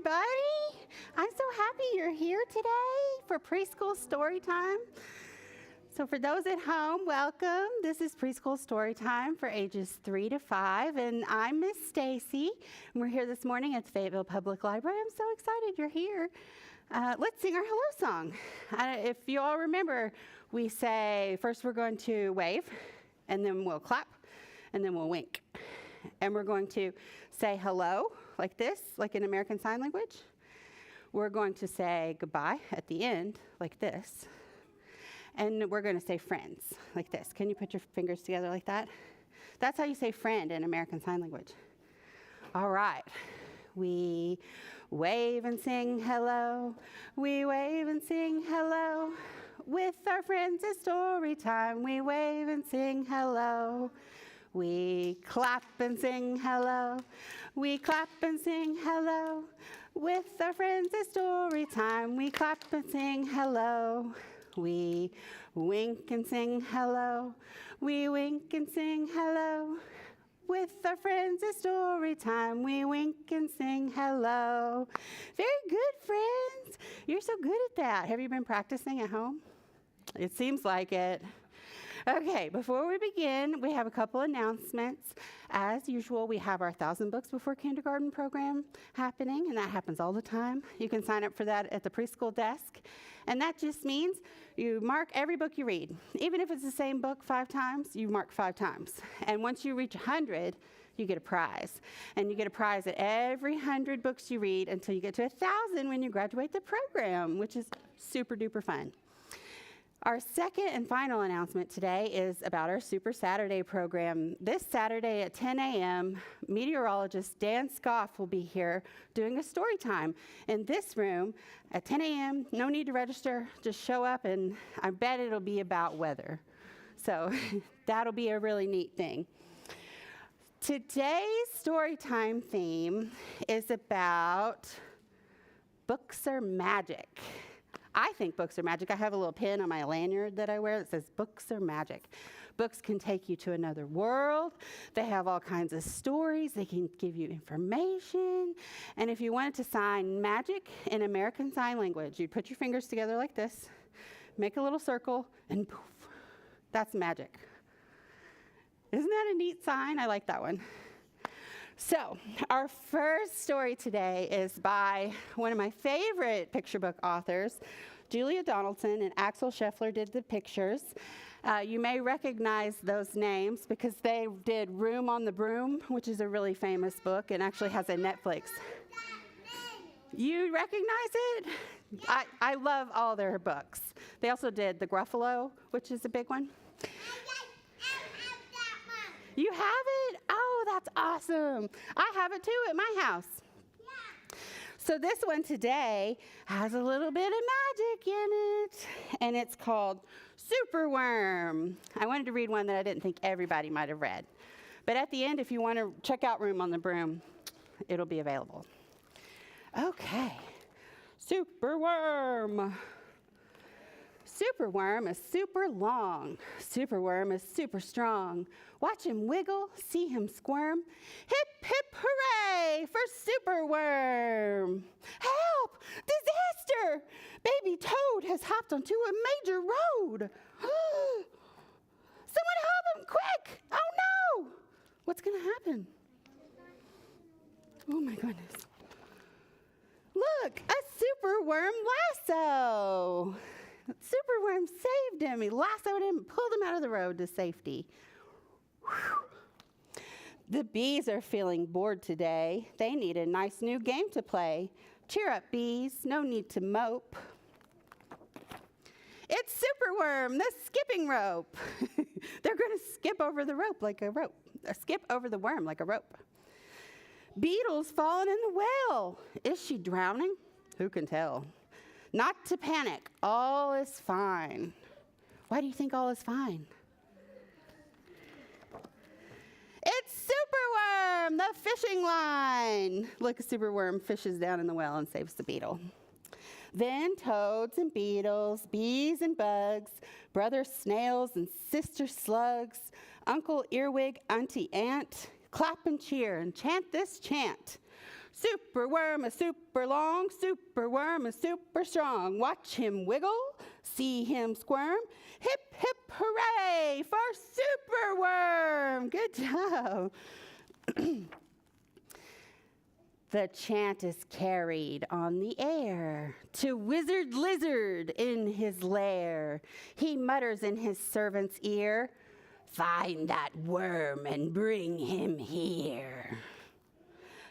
everybody. I'm so happy you're here today for Preschool Story Time. So for those at home, welcome. This is Preschool Story Time for ages 3 to 5, and I'm Miss Stacy. And we're here this morning at the Fayetteville Public Library. I'm so excited you're here. Let's sing our hello song. If you all remember, we say, first we're going to wave, and then we'll clap, and then we'll wink. And we're going to say hello, like this, like in American Sign Language. We're going to say goodbye at the end, like this. And we're going to say friends, like this. Can you put your fingers together like that? That's how you say friend in American Sign Language. All right. We wave and sing hello. We wave and sing hello. With our friends it's story time. We wave and sing hello. We clap and sing hello. We clap and sing hello. With our friends it's story time. We clap and sing hello. We wink and sing hello. We wink and sing hello. With our friends it's story time. We wink and sing hello. Very good, friends. You're so good at that. Have you been practicing at home? It seems like it. Okay, before we begin, we have a couple announcements. As usual, we have our 1,000 Books Before Kindergarten program happening, and that happens all the time. You can sign up for that at the preschool desk. And that just means you mark every book you read. Even if it's the same book 5 times, you mark 5 times. And once you reach 100, you get a prize. And you get a prize at every 100 books you read until you get to 1,000 when you graduate the program, which is super duper fun. Our second and final announcement today is about our Super Saturday program. This Saturday at 10 a.m., meteorologist Dan Scoff will be here doing a story time in this room at 10 a.m. No need to register, just show up, and I bet it'll be about weather. So that'll be a really neat thing. Today's story time theme is about books are magic. I think books are magic. I have a little pin on my lanyard that I wear that says books are magic. Books can take you to another world. They have all kinds of stories. They can give you information. And if you wanted to sign magic in American Sign Language, you'd put your fingers together like this, make a little circle, and poof, that's magic. Isn't that a neat sign? I like that one. So, our first story today is by one of my favorite picture book authors, Julia Donaldson, and Axel Scheffler did the pictures. You may recognize those names because they did Room on the Broom, which is a really famous book and actually has a Netflix. You recognize it? I love all their books. They also did The Gruffalo, which is a big one. You have it? Oh, that's awesome. I have it too at my house. Yeah. So this one today has a little bit of magic in it, and it's called Superworm. I wanted to read one that I didn't think everybody might have read. But at the end, if you want to check out Room on the Broom, it'll be available. Okay, Superworm. Superworm is super long. Superworm is super strong. Watch him wiggle, see him squirm. Hip, hip, hooray for Superworm. Help! Disaster! Baby Toad has hopped onto a major road. Someone help him, quick! Oh no! What's going to happen? Oh my goodness. Look, a Superworm lasso. Superworm saved him. He lassoed him and pulled him out of the road to safety. Whew. The bees are feeling bored today. They need a nice new game to play. Cheer up, bees. No need to mope. It's Superworm, the skipping rope. They're going to skip over the rope like a rope. Skip over the worm like a rope. Beetle's fallen in the well. Is she drowning? Who can tell? Not to panic. All is fine. Why do you think all is fine? It's Superworm, the fishing line. Look, a Superworm fishes down in the well and saves the beetle. Then toads and beetles, bees and bugs, brother snails and sister slugs, Uncle Earwig, Auntie Ant, clap and cheer and chant this chant. Super worm is super long, super worm is super strong. Watch him wiggle, see him squirm. Hip, hip, hooray for super worm. Good job. The chant is carried on the air to Wizard Lizard in his lair. He mutters in his servant's ear, "Find that worm and bring him here."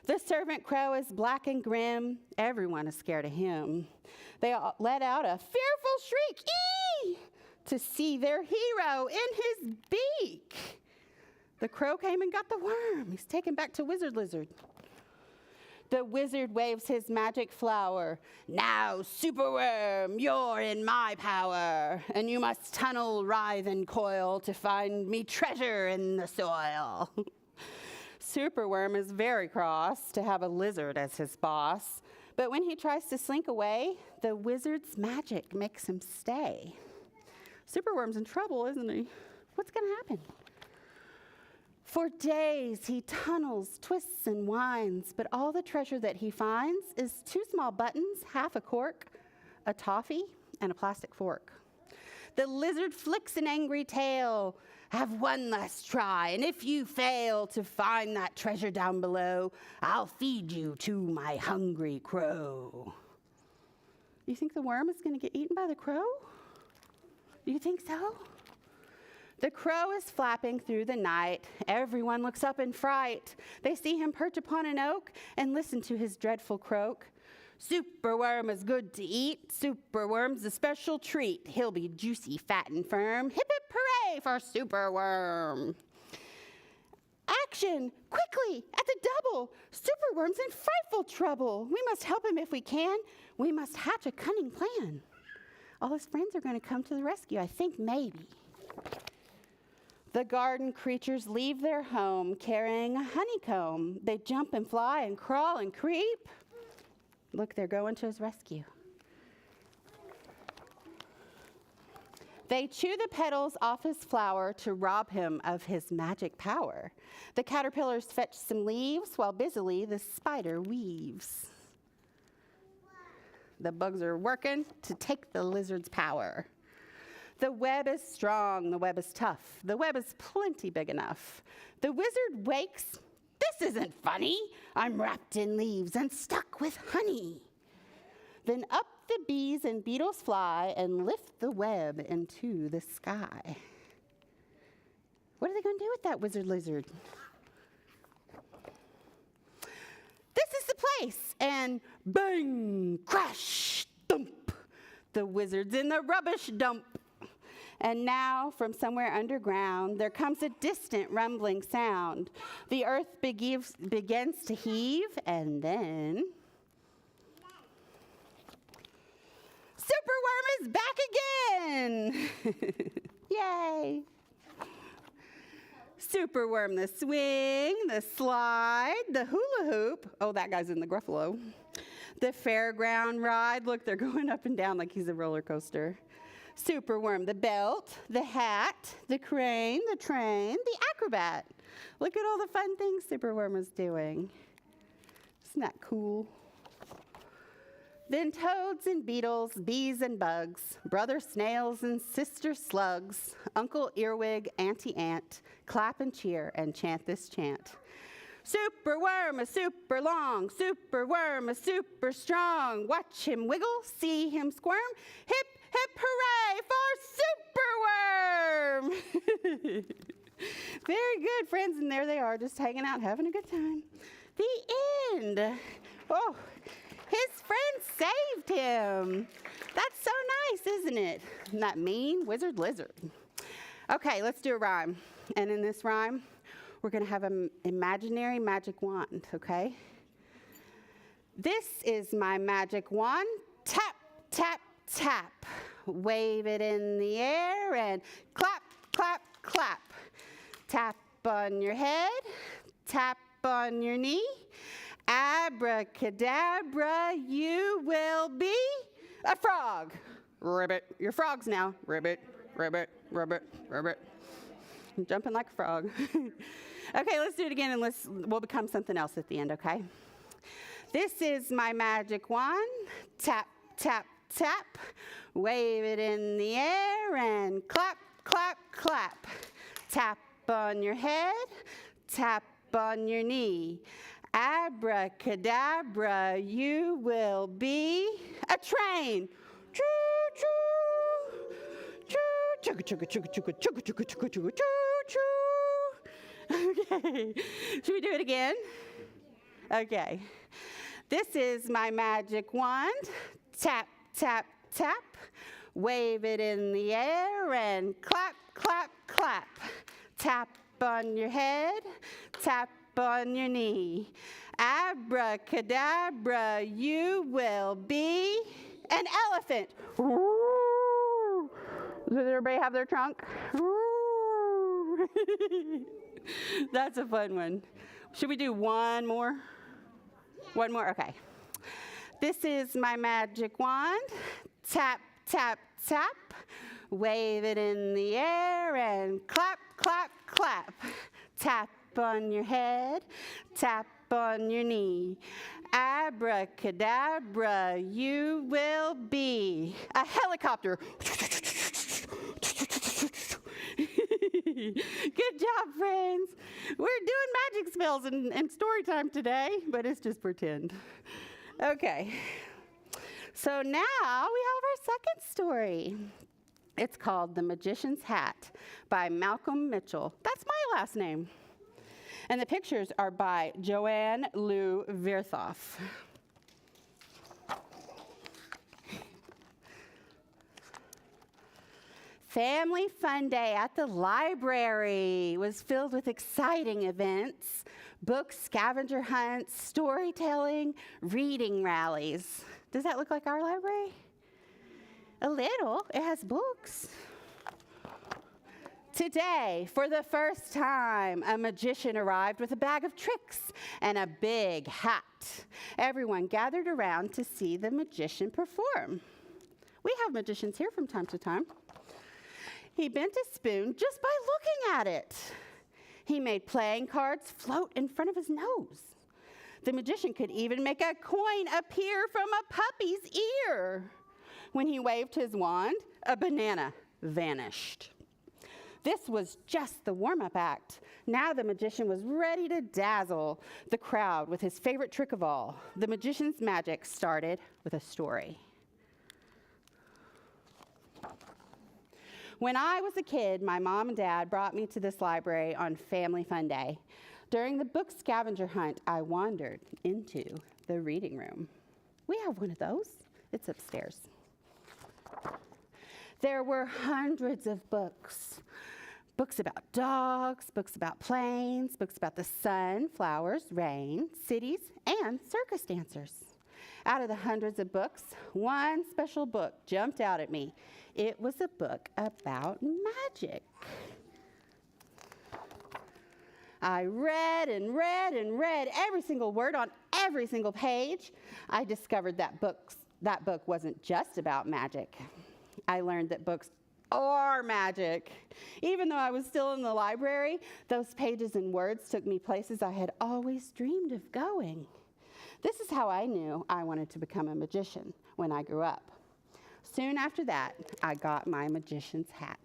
The servant crow is black and grim. Everyone is scared of him. They all let out a fearful shriek, "Ee!" to see their hero in his beak. The crow came and got the worm. He's taken back to Wizard Lizard. The wizard waves his magic flower. "Now, superworm, you're in my power, and you must tunnel, writhe, and coil to find me treasure in the soil." Superworm is very cross to have a lizard as his boss, but when he tries to slink away, the wizard's magic makes him stay. Superworm's in trouble, isn't he? What's going to happen? For days he tunnels, twists, and winds, but all the treasure that he finds is 2 small buttons, half a cork, a toffee, and a plastic fork. The lizard flicks an angry tail. "Have one last try, and if you fail to find that treasure down below, I'll feed you to my hungry crow." You think the worm is going to get eaten by the crow? Do you think so? The crow is flapping through the night. Everyone looks up in fright. They see him perch upon an oak and listen to his dreadful croak. "Superworm is good to eat. Superworm's a special treat. He'll be juicy, fat, and firm. Hip, hip, hooray for Superworm." Action! Quickly! At the double! Superworm's in frightful trouble. We must help him if we can. We must hatch a cunning plan. All his friends are going to come to the rescue, I think, maybe. The garden creatures leave their home carrying a honeycomb. They jump and fly and crawl and creep. Look, they're going to his rescue. They chew the petals off his flower to rob him of his magic power. The caterpillars fetch some leaves while busily the spider weaves. The bugs are working to take the lizard's power. The web is strong, the web is tough, the web is plenty big enough. The wizard wakes. "This isn't funny. I'm wrapped in leaves and stuck with honey." Then up the bees and beetles fly and lift the web into the sky. What are they going to do with that wizard lizard? "This is the place," and bang, crash, thump. The wizard's in the rubbish dump. And now, from somewhere underground, there comes a distant rumbling sound. The earth begins to heave, and then Superworm is back again! Yay! Superworm, the swing, the slide, the hula hoop. Oh, that guy's in the Gruffalo. The fairground ride. Look, they're going up and down like he's a roller coaster. Superworm, the belt, the hat, the crane, the train, the acrobat. Look at all the fun things Superworm is doing. Isn't that cool? Then toads and beetles, bees and bugs, brother snails and sister slugs, Uncle Earwig, Auntie Ant, clap and cheer and chant this chant. Superworm is super long, Superworm is super strong. Watch him wiggle, see him squirm. Hip, hip, hooray for Superworm! Very good, friends, and there they are, just hanging out, having a good time. The end. Oh, his friends saved him. That's so nice, isn't it? Isn't that mean? Wizard Lizard. Okay, let's do a rhyme. And in this rhyme, we're going to have an imaginary magic wand, okay? This is my magic wand. Tap, tap, tap. Wave it in the air and clap, clap, clap. Tap on your head, tap on your knee. Abracadabra, you will be a frog. Ribbit. You're frogs now. Ribbit, ribbit, ribbit, ribbit. I'm jumping like a frog. Okay, let's do it again and we'll become something else at the end, okay? This is my magic wand. Tap, tap, tap. Wave it in the air and clap, clap, clap. Tap on your head, tap on your knee. Abracadabra, you will be a train. Choo, choo, choo, chugga, chugga, chugga, chugga, chugga, chugga, chugga, chugga, choo, choo. Okay, should we do it again? Okay. This is my magic wand. Tap, tap, tap. Wave it in the air and clap, clap, clap. Tap on your head, tap on your knee. Abracadabra, you will be an elephant. Does everybody have their trunk? That's a fun one. Should we do one more? One more? Okay. This is my magic wand. Tap, tap, tap. Wave it in the air and clap, clap, clap. Tap on your head, tap on your knee. Abracadabra, you will be a helicopter. Good job, friends. We're doing magic spells and story time today, but it's just pretend. Okay. So now we have our second story. It's called The Magician's Hat by Malcolm Mitchell. That's my last name. And the pictures are by Joanne Lou Virthoff. Family Fun Day at the library was filled with exciting events, books, scavenger hunts, storytelling, reading rallies. Does that look like our library? A little. It has books. Today, for the first time, a magician arrived with a bag of tricks and a big hat. Everyone gathered around to see the magician perform. We have magicians here from time to time. He bent a spoon just by looking at it. He made playing cards float in front of his nose. The magician could even make a coin appear from a puppy's ear. When he waved his wand, a banana vanished. This was just the warm-up act. Now the magician was ready to dazzle the crowd with his favorite trick of all. The magician's magic started with a story. When I was a kid, my mom and dad brought me to this library on Family Fun Day. During the book scavenger hunt, I wandered into the reading room. We have one of those. It's upstairs. There were hundreds of books. Books about dogs, books about planes, books about the sun, flowers, rain, cities, and circus dancers. Out of the hundreds of books, one special book jumped out at me. It was a book about magic. I read and read and read every single word on every single page. I discovered that that book wasn't just about magic. I learned that books are magic. Even though I was still in the library, those pages and words took me places I had always dreamed of going. This is how I knew I wanted to become a magician when I grew up. Soon after that, I got my magician's hat.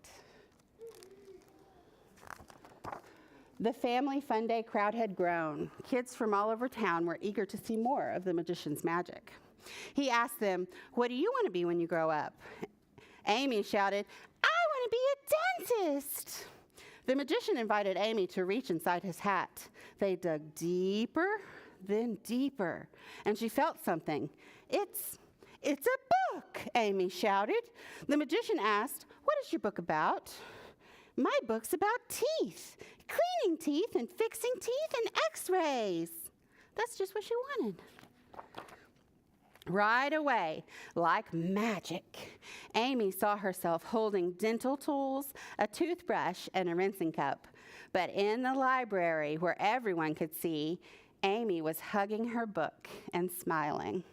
The Family Fun Day crowd had grown. Kids from all over town were eager to see more of the magician's magic. He asked them, "What do you want to be when you grow up?" Amy shouted, "I want to be a dentist." The magician invited Amy to reach inside his hat. They dug deeper, then deeper, and she felt something. It's a book," Amy shouted. The magician asked, "What is your book about?" "My book's about teeth, cleaning teeth and fixing teeth and x-rays." That's just what she wanted. Right away, like magic, Amy saw herself holding dental tools, a toothbrush, and a rinsing cup. But in the library, where everyone could see, Amy was hugging her book and smiling.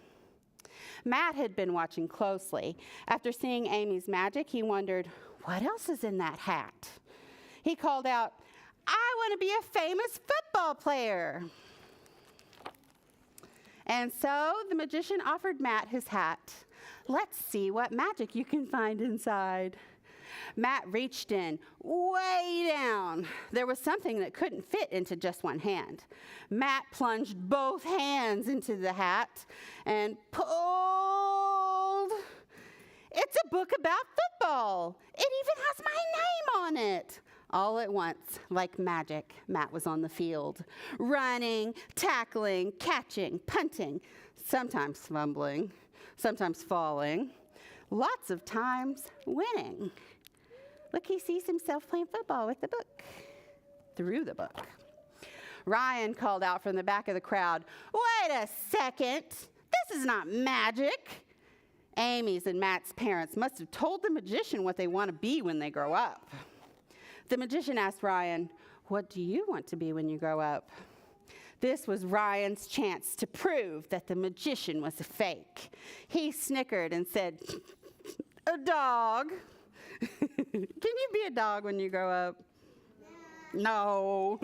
Matt had been watching closely. After seeing Amy's magic, he wondered, what else is in that hat? He called out, "I want to be a famous football player." And so the magician offered Matt his hat. Let's see what magic you can find inside. Matt reached in, way down. There was something that couldn't fit into just one hand. Matt plunged both hands into the hat and pulled. It's a book about football. It even has my name on it. All at once, like magic, Matt was on the field, running, tackling, catching, punting, sometimes fumbling, sometimes falling, lots of times winning. Look, he sees himself playing football with the book, through the book. Ryan called out from the back of the crowd, "Wait a second, this is not magic." Amy's and Matt's parents must have told the magician what they want to be when they grow up. The magician asked Ryan, "What do you want to be when you grow up?" This was Ryan's chance to prove that the magician was a fake. He snickered and said, "A dog." Can you be a dog when you grow up? No.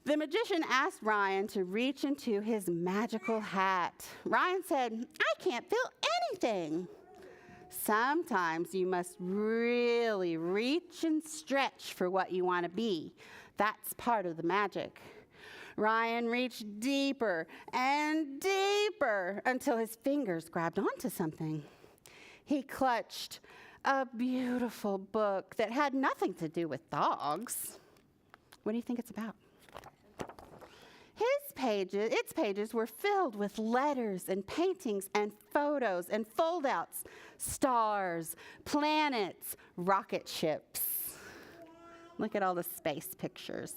The magician asked Ryan to reach into his magical hat. Ryan said, "I can't feel anything." Sometimes you must really reach and stretch for what you want to be. That's part of the magic. Ryan reached deeper and deeper until his fingers grabbed onto something. He clutched a beautiful book that had nothing to do with dogs. What do you think it's about? Its pages were filled with letters and paintings and photos and foldouts, stars, planets, rocket ships. Look at all the space pictures.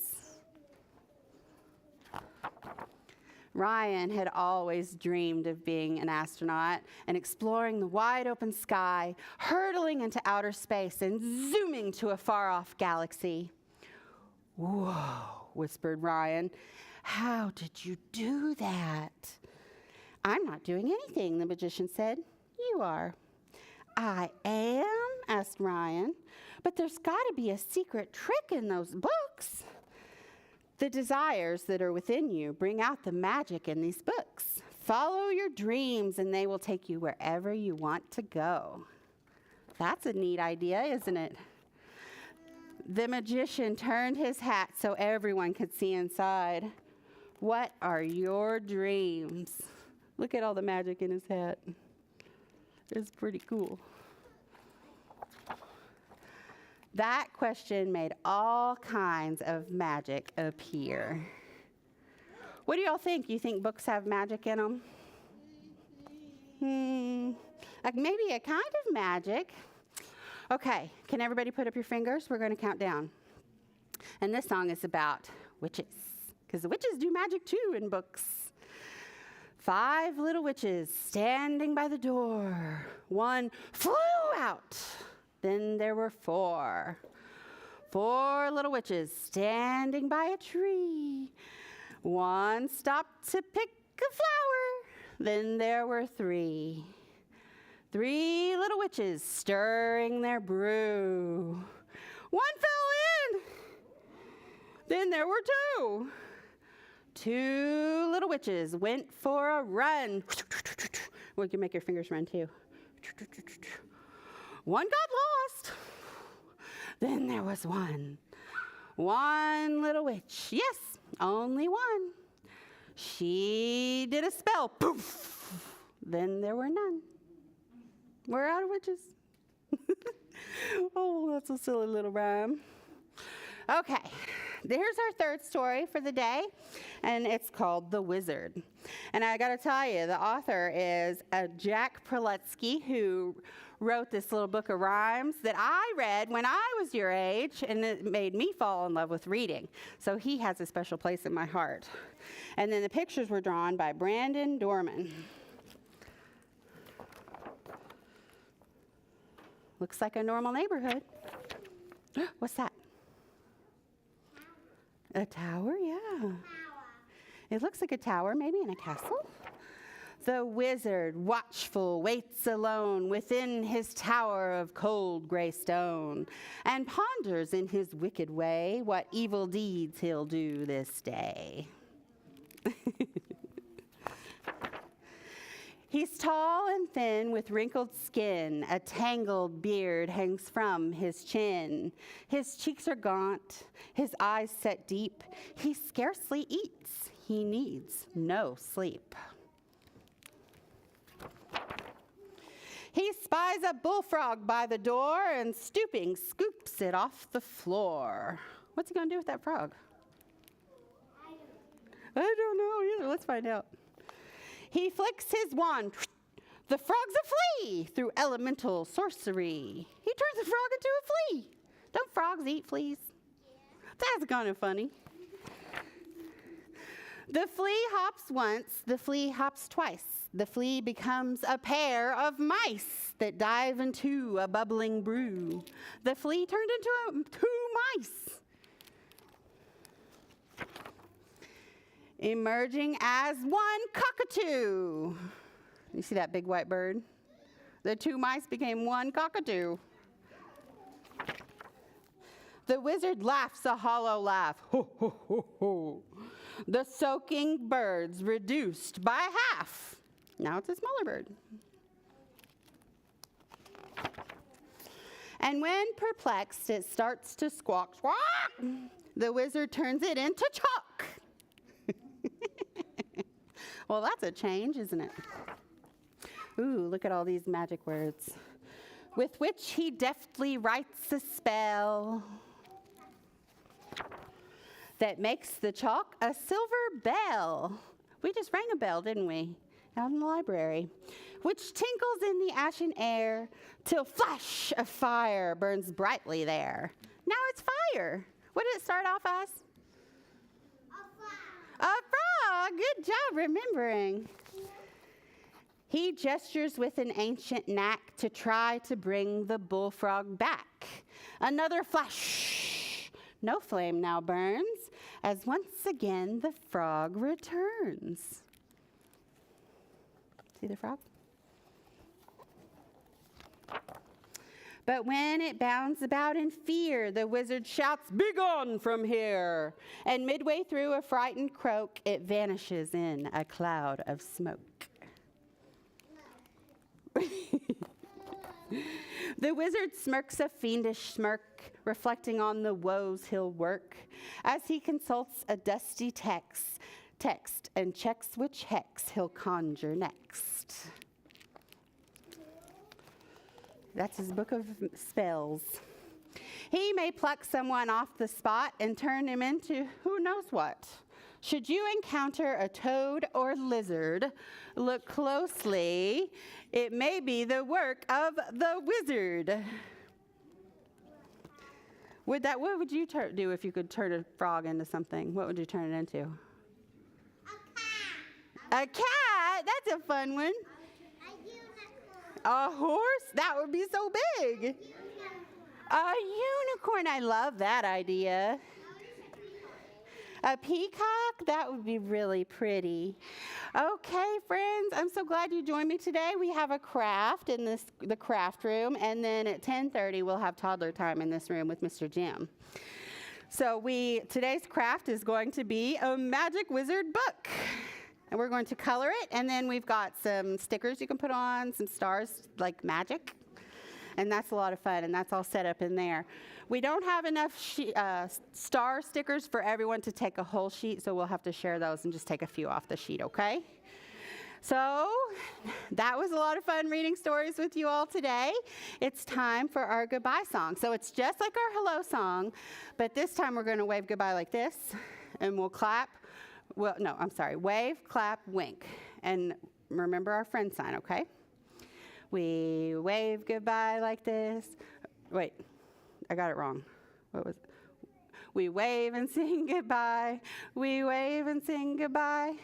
Ryan had always dreamed of being an astronaut and exploring the wide open sky, hurtling into outer space and zooming to a far-off galaxy. "Whoa," whispered Ryan. "How did you do that?" "I'm not doing anything," the magician said. "You are." "I am?" asked Ryan. "But there's got to be a secret trick in those books." "The desires that are within you bring out the magic in these books. Follow your dreams and they will take you wherever you want to go." That's a neat idea, isn't it? The magician turned his hat so everyone could see inside. What are your dreams? Look at all the magic in his hat. It's pretty cool. That question made all kinds of magic appear. What do y'all think? You think books have magic in them? Like maybe a kind of magic. Okay, can everybody put up your fingers? We're going to count down. And this song is about witches, because the witches do magic too in books. 5 little witches standing by the door. 1 flew out. Then there were 4. 4 little witches standing by a tree. 1 stopped to pick a flower. Then there were 3. 3 little witches stirring their brew. 1 fell in. Then there were 2. 2 little witches went for a run. Well, you can make your fingers run too. 1 got lost. Then there was 1. 1 little witch. Yes, only 1. She did a spell. Poof. Then there were none. We're out of witches. Oh, that's a silly little rhyme. Okay, here's our third story for the day, and it's called The Wizard. And I got to tell you, the author is Jack Prelutsky, who wrote this little book of rhymes that I read when I was your age, and it made me fall in love with reading. So he has a special place in my heart. And then the pictures were drawn by Brandon Dorman. Looks like a normal neighborhood. What's that? A tower, yeah. It looks like a tower, maybe in a castle. The wizard, watchful, waits alone within his tower of cold gray stone, and ponders in his wicked way what evil deeds he'll do this day. He's tall and thin with wrinkled skin. A tangled beard hangs from his chin. His cheeks are gaunt, his eyes set deep. He scarcely eats. He needs no sleep. He spies a bullfrog by the door and stooping scoops it off the floor. What's he gonna do with that frog? I don't know either. Let's find out. He flicks his wand. The frog's a flea through elemental sorcery. He turns the frog into a flea. Don't frogs eat fleas? That's kind of funny. The flea hops once, the flea hops twice. The flea becomes a pair of mice that dive into a bubbling brew. The flea turned into two mice. Emerging as one cockatoo. You see that big white bird? The two mice became one cockatoo. The wizard laughs a hollow laugh. Ho, ho, ho, ho. The soaking bird's reduced by half. Now it's a smaller bird. And when perplexed, it starts to squawk, squawk. The wizard turns it into chalk. Well, that's a change, isn't it? Ooh, look at all these magic words. With which he deftly writes a spell that makes the chalk a silver bell. We just rang a bell, didn't we? Out in the library. Which tinkles in the ashen air till flash of fire burns brightly there. Now it's fire. What did it start off as? A frog. Good job remembering. He gestures with an ancient knack to try to bring the bullfrog back. Another flash. No flame now burns, as once again the frog returns. See the frog? But when it bounds about in fear, the wizard shouts, "Begone from here!" And midway through a frightened croak, it vanishes in a cloud of smoke. The wizard smirks a fiendish smirk, reflecting on the woes he'll work, as he consults a dusty text and checks which hex he'll conjure next. That's his book of spells. He may pluck someone off the spot and turn him into who knows what. Should you encounter a toad or lizard, look closely. It may be the work of the wizard. What would you do if you could turn a frog into something? What would you turn it into? A cat? That's a fun one. A horse? That would be so big. A unicorn. I love that idea. A peacock? That would be really pretty. Okay, friends, I'm so glad you joined me today. We have a craft in the craft room, and then at 10:30 we'll have toddler time in this room with Mr. Jim. So today's craft is going to be a magic wizard book. And we're going to color it, and then we've got some stickers you can put on, some stars like magic. And that's a lot of fun, and that's all set up in there. We don't have enough star stickers for everyone to take a whole sheet, so we'll have to share those and just take a few off the sheet, okay? So that was a lot of fun reading stories with you all today. It's time for our goodbye song. So it's just like our hello song, but this time we're going to wave goodbye like this, and we'll clap. Well, no, I'm sorry. Wave, clap, wink. And remember our friend sign, okay? We wave goodbye like this. Wait, I got it wrong. What was it? We wave and sing goodbye. We wave and sing goodbye.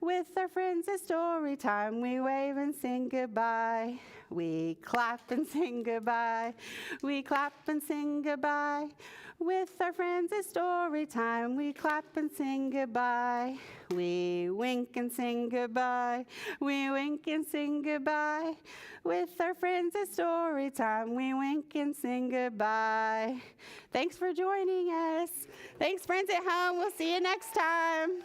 With our friends it's story time. We wave and sing goodbye. We clap and sing goodbye. We clap and sing goodbye. With our friends it's story time. We clap and sing goodbye. We wink and sing goodbye. We wink and sing goodbye. With our friends it's story time. We wink and sing goodbye. Thanks for joining us. Thanks, friends at home. We'll see you next time.